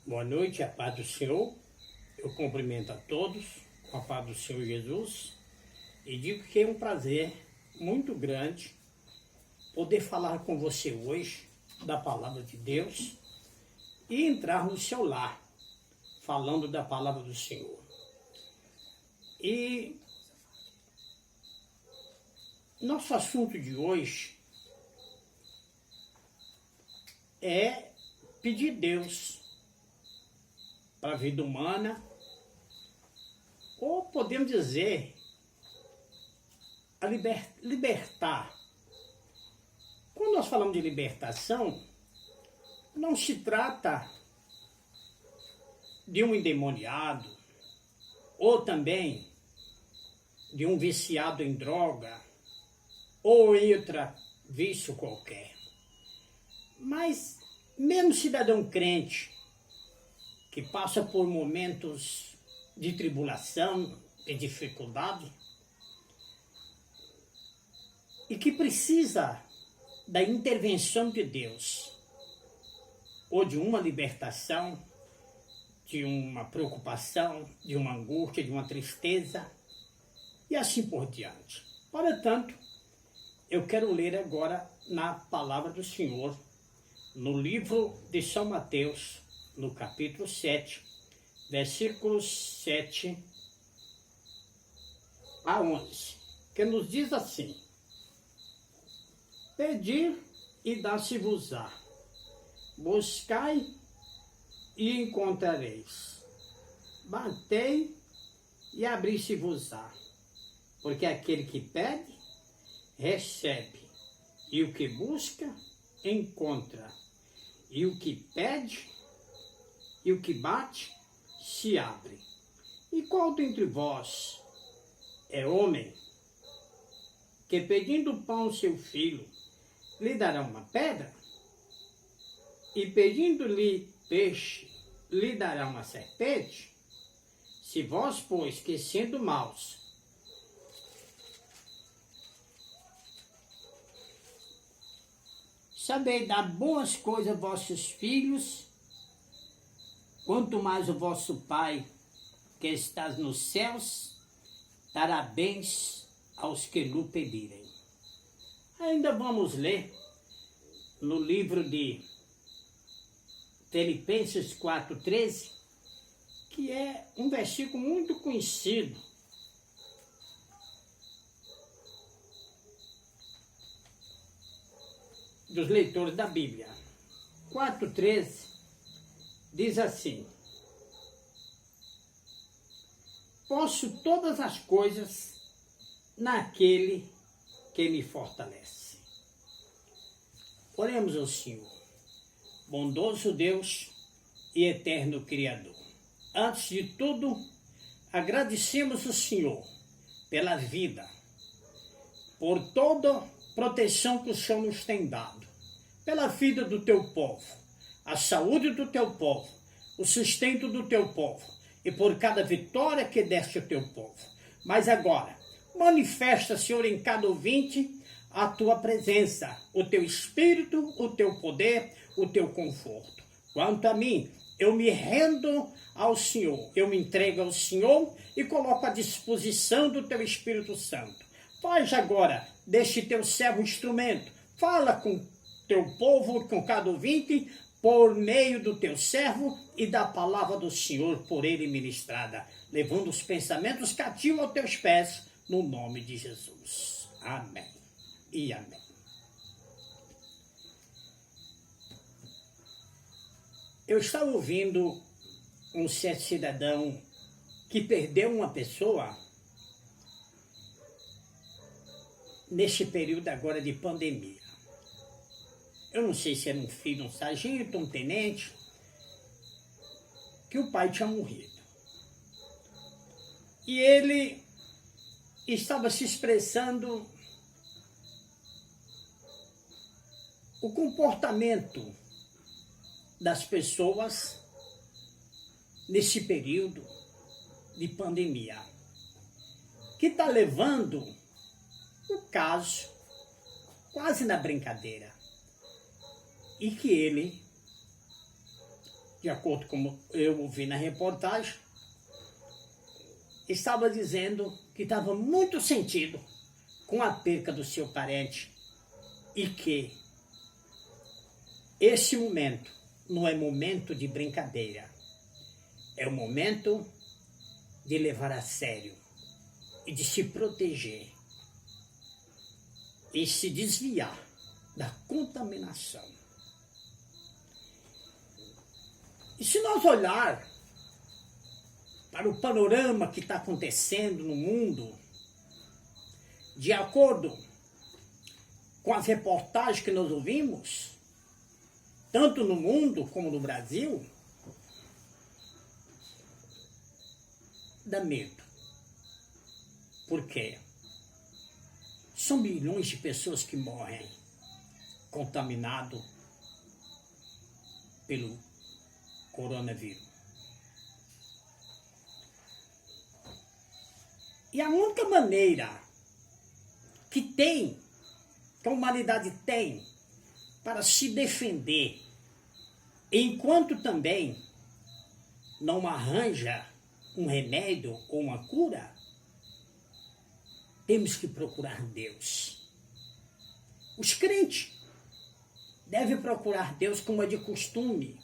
Boa noite, a paz do Senhor. Eu cumprimento a todos com a paz do Senhor Jesus e digo que é um prazer muito grande poder falar com você hoje da palavra de Deus e entrar no seu lar falando da palavra do Senhor. E nosso assunto de hoje é pedir Deus para a vida humana, ou podemos dizer, libertar. Quando nós falamos de libertação, não se trata de um endemoniado, ou também de um viciado em droga, ou em outro vício qualquer. Mas, mesmo cidadão crente, que passa por momentos de tribulação e dificuldade, e que precisa da intervenção de Deus, ou de uma libertação, de uma preocupação, de uma angústia, de uma tristeza, e assim por diante. Portanto, eu quero ler agora na palavra do Senhor, no livro de São Mateus, no capítulo 7, versículos 7 a 11, que nos diz assim: Pedir e dar-se-vos-á, buscai e encontrareis, batei e abrir-se-vos-á, porque aquele que pede, recebe, e o que busca, encontra, e o que pede, e o que bate, se abre. E qual dentre vós é homem que, pedindo pão ao seu filho, lhe dará uma pedra? E pedindo-lhe peixe, lhe dará uma serpente? Se vós, pois, que sendo maus, sabeis dar boas coisas a vossos filhos, quanto mais o vosso Pai, que estás nos céus, dará bens aos que lhe pedirem. Ainda vamos ler no livro de Filipenses 4,13, que é um versículo muito conhecido. Dos leitores da Bíblia. 4,13 diz assim: Posso todas as coisas naquele que me fortalece. Oremos ao Senhor, bondoso Deus e eterno Criador. Antes de tudo, agradecemos ao Senhor pela vida, por toda proteção que o Senhor nos tem dado, pela vida do teu povo, a saúde do teu povo, o sustento do teu povo, e por cada vitória que deste ao teu povo. Mas agora, manifesta, Senhor, em cada ouvinte a tua presença, o teu espírito, o teu poder, o teu conforto. Quanto a mim, eu me rendo ao Senhor, eu me entrego ao Senhor e coloco à disposição do teu Espírito Santo. Faz agora deste teu servo instrumento, fala com teu povo, com cada ouvinte, por meio do teu servo e da palavra do Senhor por ele ministrada, levando os pensamentos cativos aos teus pés, no nome de Jesus. Amém e amém. Eu estava ouvindo um certo cidadão que perdeu uma pessoa neste período agora de pandemia. Eu não sei se era um filho, um sargento, um tenente, que o pai tinha morrido. E ele estava se expressando o comportamento das pessoas nesse período de pandemia, que está levando o caso quase na brincadeira. E que ele de acordo com eu ouvi na reportagem, estava dizendo que estava muito sentido com a perca do seu parente e que esse momento não é momento de brincadeira, é o momento de levar a sério e de se proteger e se desviar da contaminação. E se nós olhar para o panorama que está acontecendo no mundo, de acordo com as reportagens que nós ouvimos, tanto no mundo como no Brasil, dá medo. Por quê? São milhões de pessoas que morrem contaminadas pelo coronavírus. E a única maneira que a humanidade tem para se defender, enquanto também não arranja um remédio ou uma cura, temos que procurar Deus. Os crentes devem procurar Deus como é de costume,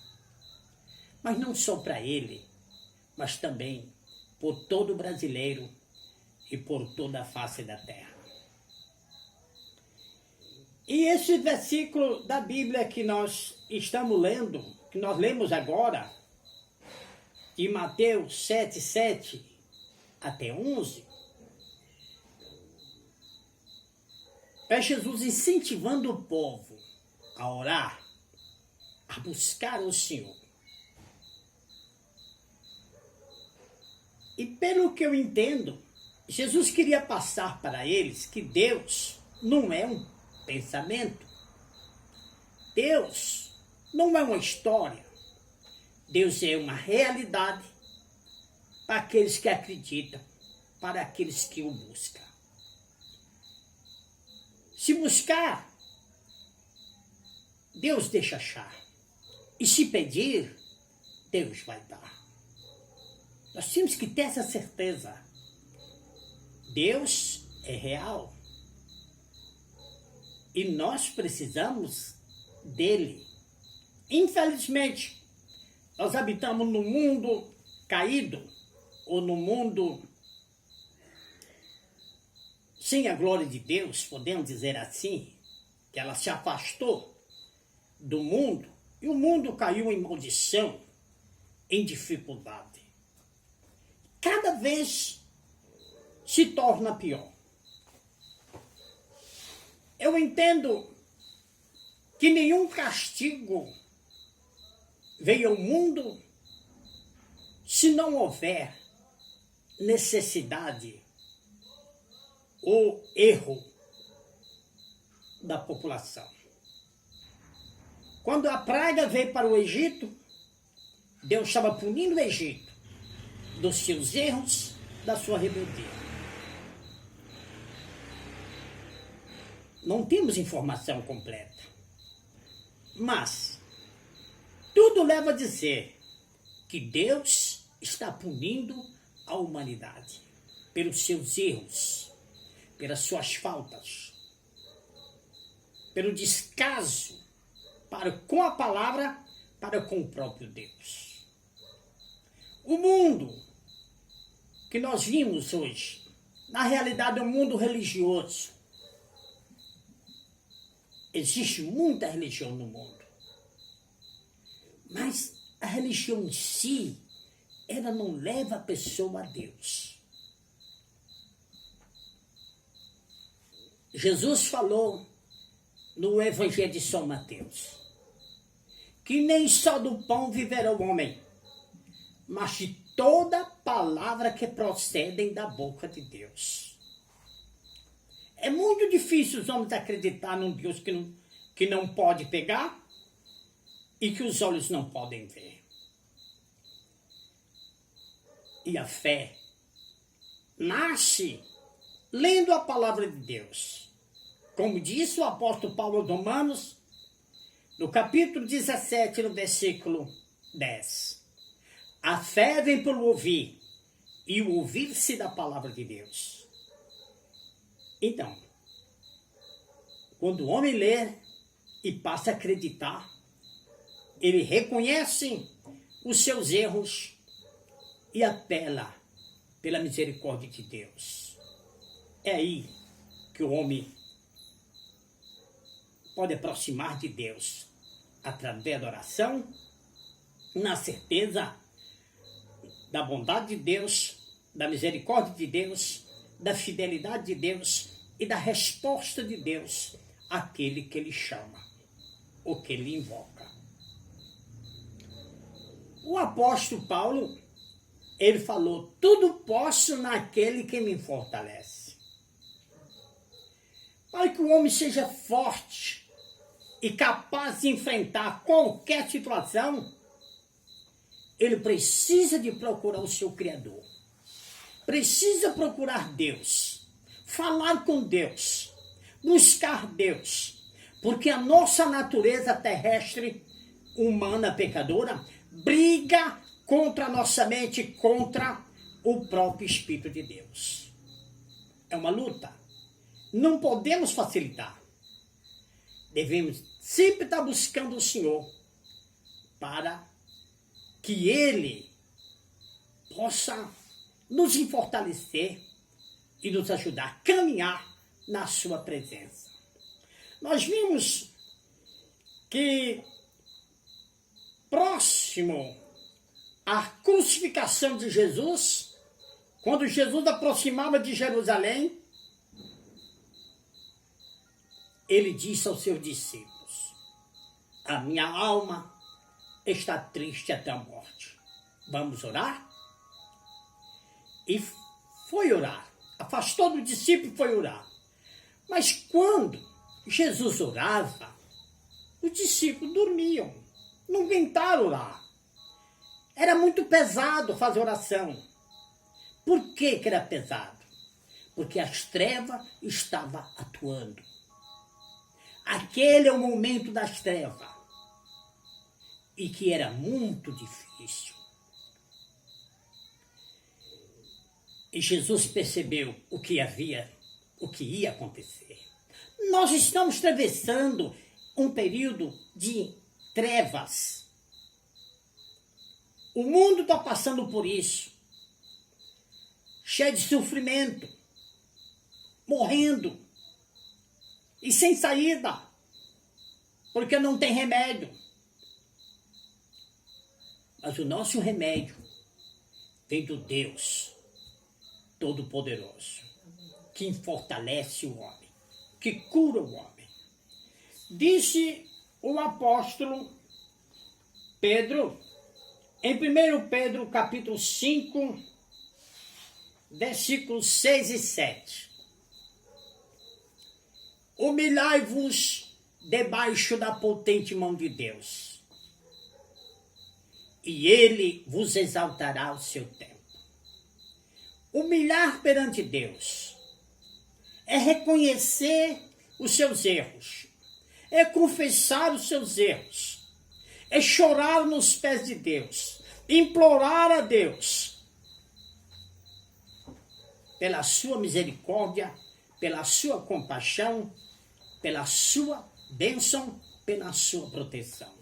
mas não só para ele, mas também por todo brasileiro e por toda a face da terra. E esse versículo da Bíblia que nós estamos lendo, que nós lemos agora, de Mateus 7:7 até 11, é Jesus incentivando o povo a orar, a buscar o Senhor. E pelo que eu entendo, Jesus queria passar para eles que Deus não é um pensamento. Deus não é uma história. Deus é uma realidade para aqueles que acreditam, para aqueles que o buscam. Se buscar, Deus deixa achar. E se pedir, Deus vai dar. Nós temos que ter essa certeza. Deus é real. E nós precisamos dele. Infelizmente, nós habitamos num mundo caído, ou num mundo sem a glória de Deus, podemos dizer assim, que ela se afastou do mundo, e o mundo caiu em maldição, em dificuldade. Cada vez se torna pior. Eu entendo que nenhum castigo veio ao mundo se não houver necessidade ou erro da população. Quando a praga veio para o Egito, Deus estava punindo o Egito dos seus erros, da sua rebeldia. Não temos informação completa, mas tudo leva a dizer que Deus está punindo a humanidade pelos seus erros, pelas suas faltas, pelo descaso para com a palavra, para com o próprio Deus. O mundo que nós vimos hoje, na realidade é um mundo religioso. Existe muita religião no mundo, mas a religião em si, ela não leva a pessoa a Deus. Jesus falou no Evangelho de São Mateus que nem só do pão viverá o homem, mas de toda palavra que procedem da boca de Deus. É muito difícil os homens acreditar num Deus que não pode pegar e que os olhos não podem ver. E a fé nasce lendo a palavra de Deus. Como disse o apóstolo Paulo aos Romanos, no capítulo 17, no versículo 10. A fé vem pelo ouvir, e o ouvir-se da palavra de Deus. Então, quando o homem lê e passa a acreditar, ele reconhece os seus erros e apela pela misericórdia de Deus. É aí que o homem pode aproximar de Deus, através da oração, na certeza da bondade de Deus, da misericórdia de Deus, da fidelidade de Deus e da resposta de Deus àquele que ele chama, ou que ele invoca. O apóstolo Paulo, ele falou: tudo posso naquele que me fortalece. Para que o homem seja forte e capaz de enfrentar qualquer situação, ele precisa de procurar o seu Criador. Precisa procurar Deus, falar com Deus, buscar Deus, porque a nossa natureza terrestre, humana, pecadora, briga contra a nossa mente, contra o próprio Espírito de Deus. É uma luta. Não podemos facilitar. Devemos sempre estar buscando o Senhor para que Ele possa nos fortalecer e nos ajudar a caminhar na sua presença. Nós vimos que próximo à crucificação de Jesus, quando Jesus aproximava de Jerusalém, ele disse aos seus discípulos: a minha alma está triste até a morte. Vamos orar? E foi orar. Afastou do discípulo e foi orar. Mas quando Jesus orava, os discípulos dormiam. Não aguentaram orar. Era muito pesado fazer oração. Por que era pesado? Porque as trevas estavam atuando. Aquele é o momento das trevas. E que era muito difícil. E Jesus percebeu o que ia acontecer. Nós estamos atravessando um período de trevas. O mundo está passando por isso. Cheio de sofrimento. Morrendo. E sem saída. Porque não tem remédio. Mas o nosso remédio vem do Deus Todo-Poderoso, que fortalece o homem, que cura o homem. Disse o apóstolo Pedro, em 1 Pedro capítulo 5, versículos 6 e 7. Humilhai-vos debaixo da potente mão de Deus, e Ele vos exaltará ao seu tempo. Humilhar perante Deus é reconhecer os seus erros, é confessar os seus erros, é chorar nos pés de Deus, implorar a Deus pela sua misericórdia, pela sua compaixão, pela sua bênção, pela sua proteção.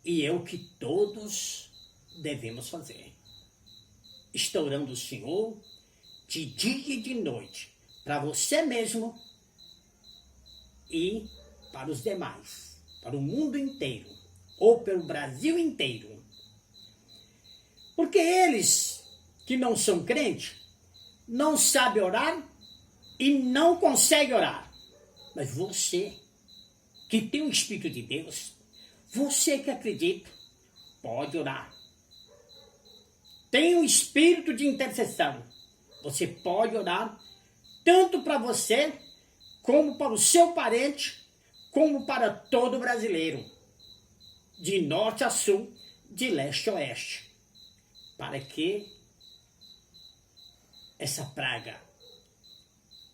E é o que todos devemos fazer. Estourando o Senhor de dia e de noite, para você mesmo e para os demais, para o mundo inteiro, ou pelo Brasil inteiro. Porque eles que não são crentes, não sabem orar e não conseguem orar. Mas você, que tem o Espírito de Deus, você que acredita, pode orar. Tem um espírito de intercessão. Você pode orar tanto para você, como para o seu parente, como para todo brasileiro. De norte a sul, de leste a oeste. Para que essa praga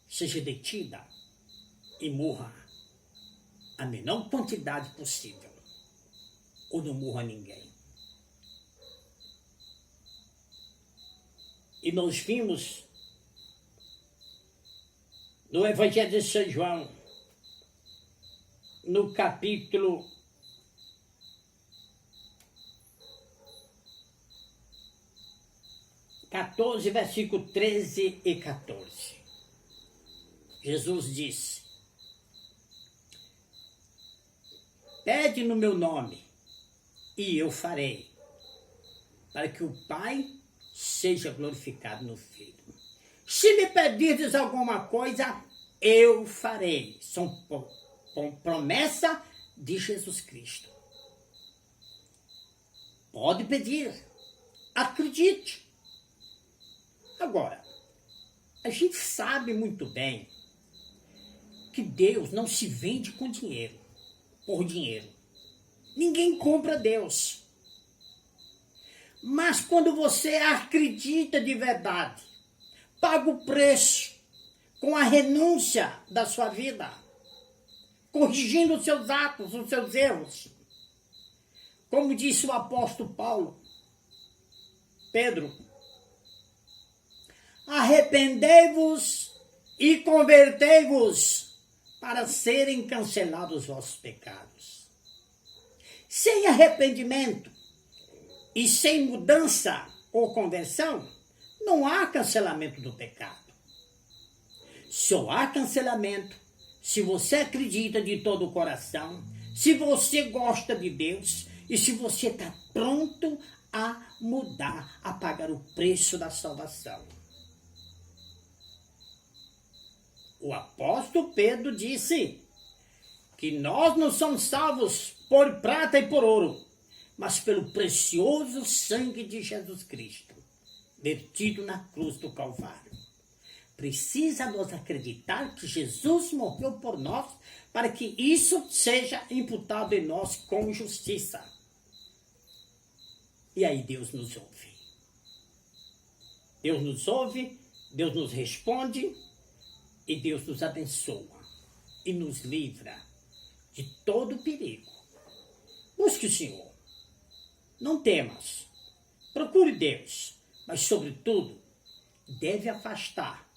seja detida e morra a menor quantidade possível. ou não morra ninguém. E nós vimos no Evangelho de São João, no capítulo 14, versículo 13 e 14. Jesus disse: pede no meu nome, e eu farei, para que o Pai seja glorificado no Filho. Se me pedirdes alguma coisa, eu farei. São promessa de Jesus Cristo. Pode pedir, acredite. Agora, a gente sabe muito bem que Deus não se vende com dinheiro, por dinheiro. Ninguém compra Deus. Mas quando você acredita de verdade, paga o preço com a renúncia da sua vida, corrigindo os seus atos, os seus erros. Como disse o apóstolo Pedro, arrependei-vos e convertei-vos para serem cancelados os vossos pecados. Sem arrependimento e sem mudança ou conversão, não há cancelamento do pecado. Só há cancelamento se você acredita de todo o coração, se você gosta de Deus e se você está pronto a mudar, a pagar o preço da salvação. O apóstolo Pedro disse que nós não somos salvos por prata e por ouro, mas pelo precioso sangue de Jesus Cristo, vertido na cruz do Calvário. Precisa nós acreditar que Jesus morreu por nós para que isso seja imputado em nós como justiça. E aí Deus nos ouve. Deus nos ouve, Deus nos responde e Deus nos abençoa e nos livra de todo perigo. Busque o Senhor. Não temas. Procure Deus. Mas, sobretudo, deve afastar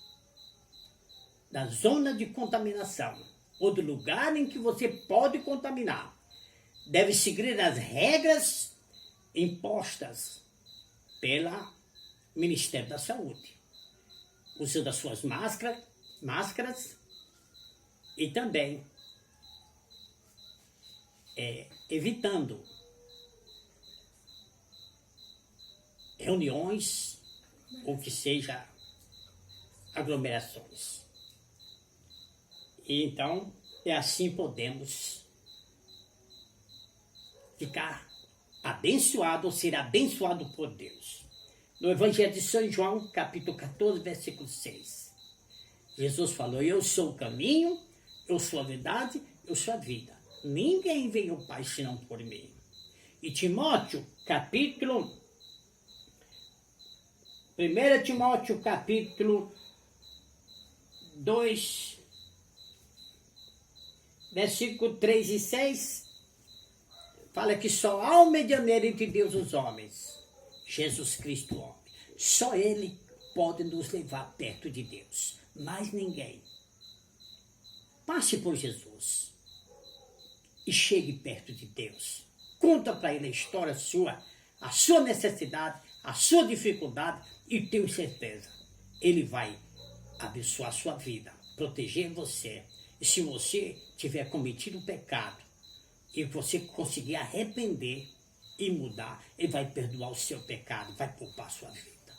da zona de contaminação ou do lugar em que você pode contaminar. Deve seguir as regras impostas pelo Ministério da Saúde. Usando as suas máscaras e também evitando reuniões ou que seja aglomerações. E então, assim podemos ficar abençoado ou ser abençoado por Deus. No Evangelho de São João, capítulo 14, versículo 6. Jesus falou: eu sou o caminho, eu sou a verdade, eu sou a vida. Ninguém vem ao Pai senão por mim. E Timóteo, capítulo 1 Timóteo, capítulo 2, versículo 3 e 6, fala que só há um medianeiro entre Deus e os homens, Jesus Cristo, homem. Só Ele pode nos levar perto de Deus, mais ninguém. Passe por Jesus e chegue perto de Deus. Conta para Ele a história sua, a sua necessidade, a sua dificuldade, e tenho certeza, Ele vai abençoar a sua vida, proteger você. E se você tiver cometido um pecado e você conseguir arrepender e mudar, Ele vai perdoar o seu pecado, vai poupar a sua vida.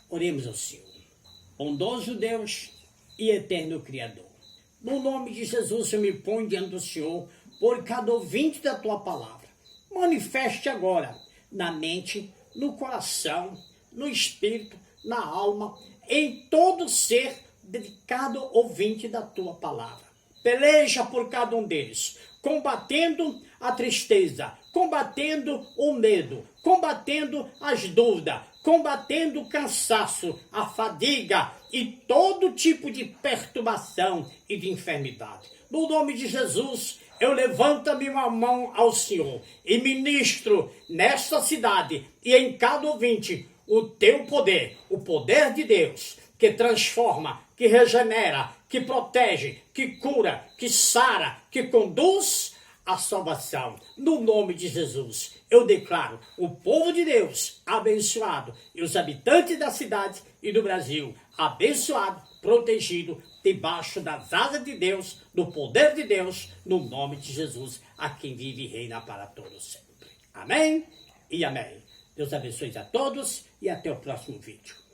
Oremos ao Senhor. Bondoso Deus e eterno Criador, no nome de Jesus eu me ponho diante do Senhor por cada ouvinte da Tua palavra. Manifeste agora na mente, no coração, no espírito, na alma, em todo ser dedicado ouvinte da Tua palavra. Peleja por cada um deles, combatendo a tristeza, combatendo o medo, combatendo as dúvidas, combatendo o cansaço, a fadiga e todo tipo de perturbação e de enfermidade. no nome de Jesus, eu levanto a minha mão ao Senhor e ministro nesta cidade e em cada ouvinte o teu poder, o poder de Deus, que transforma, que regenera, que protege, que cura, que sara, que conduz a salvação. No nome de Jesus, eu declaro o povo de Deus abençoado e os habitantes da cidade e do Brasil abençoado, protegido, debaixo das asas de Deus, do poder de Deus, no nome de Jesus, a quem vive e reina para todos sempre. Amém e amém. Deus abençoe a todos e até o próximo vídeo.